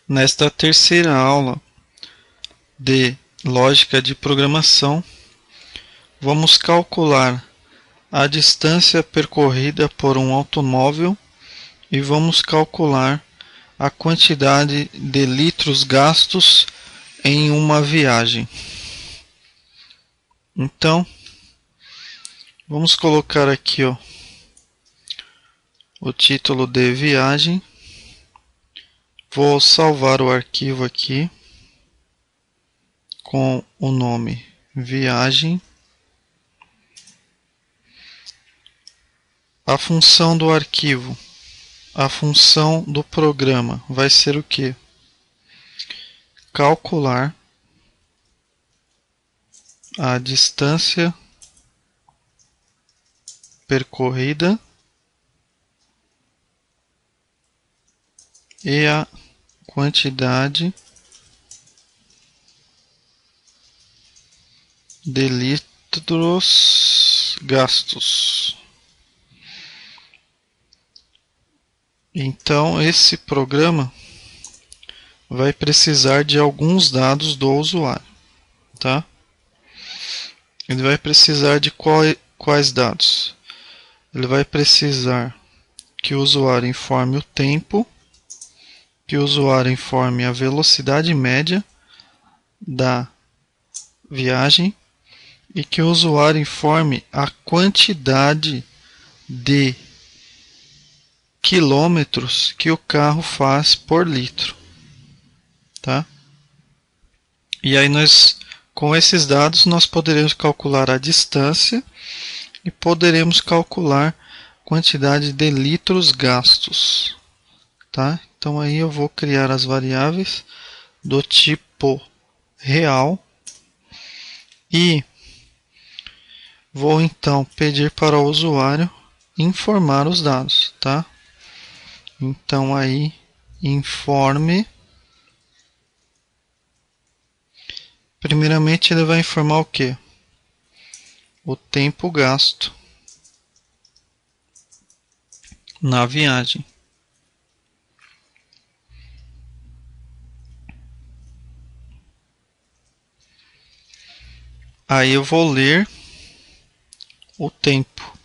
Nesta terceira aula de lógica de programação, vamos calcular a distância percorrida por um automóvel e vamos calcular a quantidade de litros gastos em uma viagem. Então, vamos colocar aqui o título de viagem. Vou salvar o arquivo aqui com o nome viagem. A função do arquivo, a função do programa vai ser o quê? Calcular a distância percorrida e a quantidade de litros gastos. Então, esse programa vai precisar de alguns dados do usuário, tá? Ele vai precisar de quais dados? Ele vai precisar que o usuário informe o tempo, que o usuário informe a velocidade média da viagem e que o usuário informe a quantidade de quilômetros que o carro faz por litro, tá? E aí com esses dados nós poderemos calcular a distância e poderemos calcular a quantidade de litros gastos, tá? Então aí eu vou criar as variáveis do tipo real e vou então pedir para o usuário informar os dados, tá? Então aí informe. Primeiramente ele vai informar o quê? O tempo gasto na viagem. Aí eu vou ler o tempo.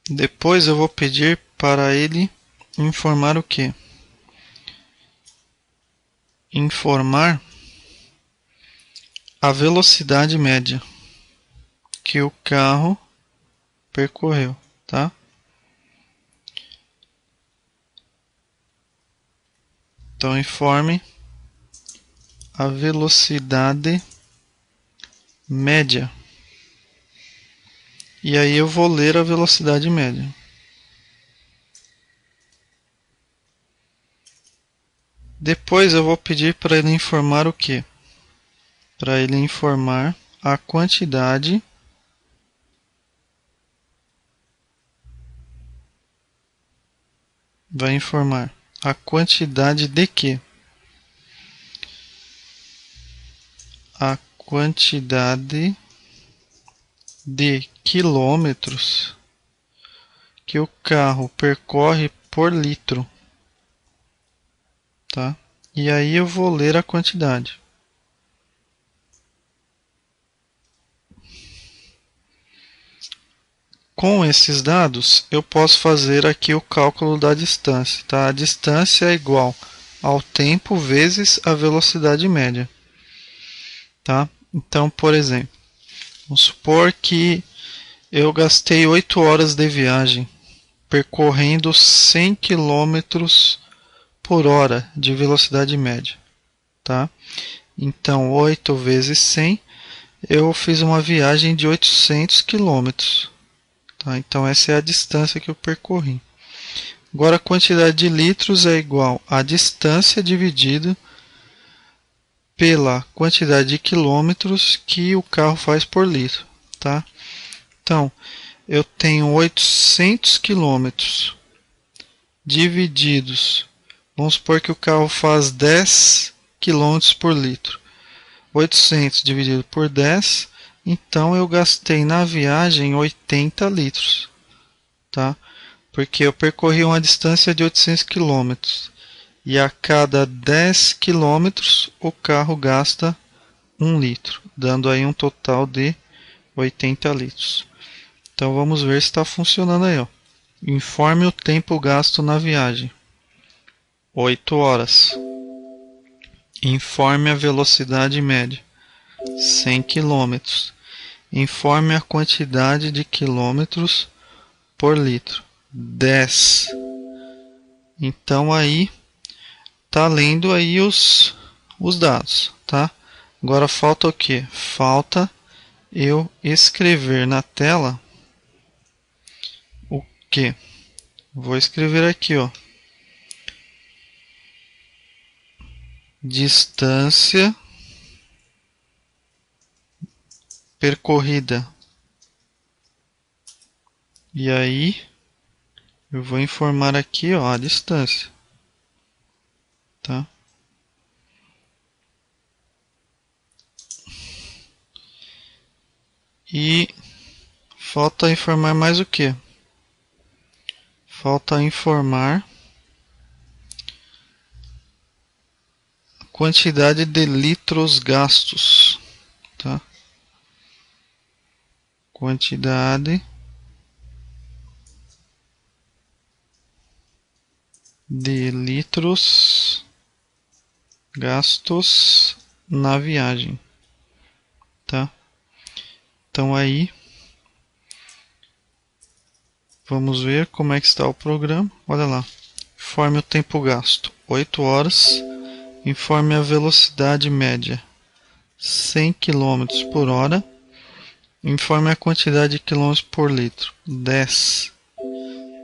Depois eu vou pedir para ele informar o quê? Informar a velocidade média que o carro percorreu, tá? Então informe a velocidade média. E aí eu vou ler a velocidade média. Depois eu vou pedir para ele informar o quê? Para ele informar a quantidade vai informar a quantidade de quê? A quantidade de quilômetros que o carro percorre por litro, tá? E aí eu vou ler a quantidade. Com esses dados, eu posso fazer aqui o cálculo da distância, tá? A distância é igual ao tempo vezes a velocidade média, tá? Então, por exemplo, vamos supor que eu gastei 8 horas de viagem percorrendo 100 km por hora de velocidade média, tá? Então, 8 vezes 100, eu fiz uma viagem de 800 km. Tá? Então, essa é a distância que eu percorri. Agora, a quantidade de litros é igual à distância dividido pela quantidade de quilômetros que o carro faz por litro. Tá? Então, eu tenho 800 quilômetros divididos. Vamos supor que o carro faz 10 km por litro. 800 dividido por 10 Então eu gastei na viagem 80 litros, tá? Porque eu percorri uma distância de 800 quilômetros. E a cada 10 quilômetros o carro gasta 1 litro, dando aí um total de 80 litros. Então vamos ver se está funcionando aí, ó. Informe o tempo gasto na viagem. 8 horas. Informe a velocidade média. 100 km. Informe a quantidade de quilômetros por litro. 10. Então aí tá lendo aí os dados, tá? Agora falta o que? Falta eu escrever na tela o que? Vou escrever aqui, ó. Distância percorrida. E aí eu vou informar aqui, ó, a distância, tá? E falta informar mais o que? Falta informar a quantidade de litros gastos, tá? Quantidade de litros gastos na viagem, tá? Então aí vamos ver como é que está o programa. Olha lá. Informe o tempo gasto, 8 horas. Informe a velocidade média, 100 km por hora. Informe a quantidade de quilômetros por litro, 10.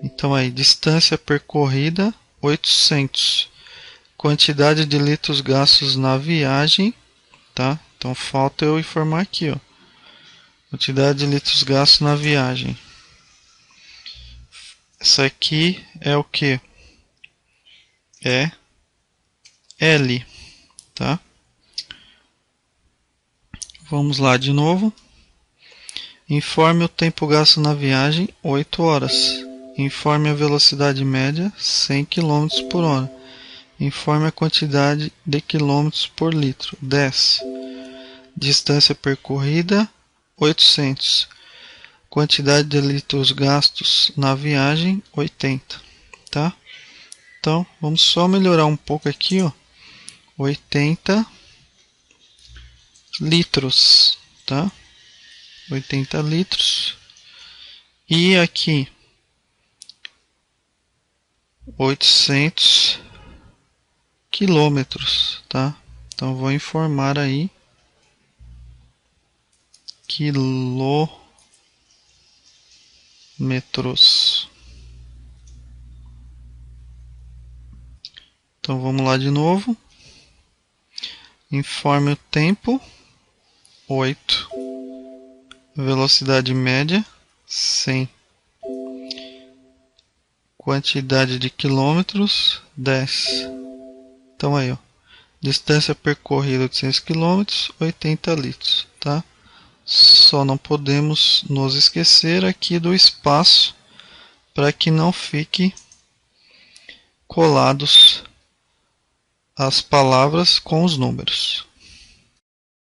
Então aí, distância percorrida, 800. Quantidade de litros gastos na viagem, tá? Então falta eu informar aqui, ó. Quantidade de litros gastos na viagem. Essa aqui é o que? É L, tá? Vamos lá de novo. Informe o tempo gasto na viagem, 8 horas. Informe a velocidade média, 100 km por hora. Informe a quantidade de quilômetros por litro, 10. Distância percorrida, 800. Quantidade de litros gastos na viagem, 80. Tá? Então, vamos só melhorar um pouco aqui, ó. 80 litros, tá? 80 litros. E aqui 800 quilômetros, tá? Então vou informar aí quilômetros. Então vamos lá de novo. Informe o tempo, 8. Velocidade média, 100. Quantidade de quilômetros, 10. Então aí, ó. Distância percorrida 800 km, 80 litros, tá? Só não podemos nos esquecer aqui do espaço para que não fique colados as palavras com os números.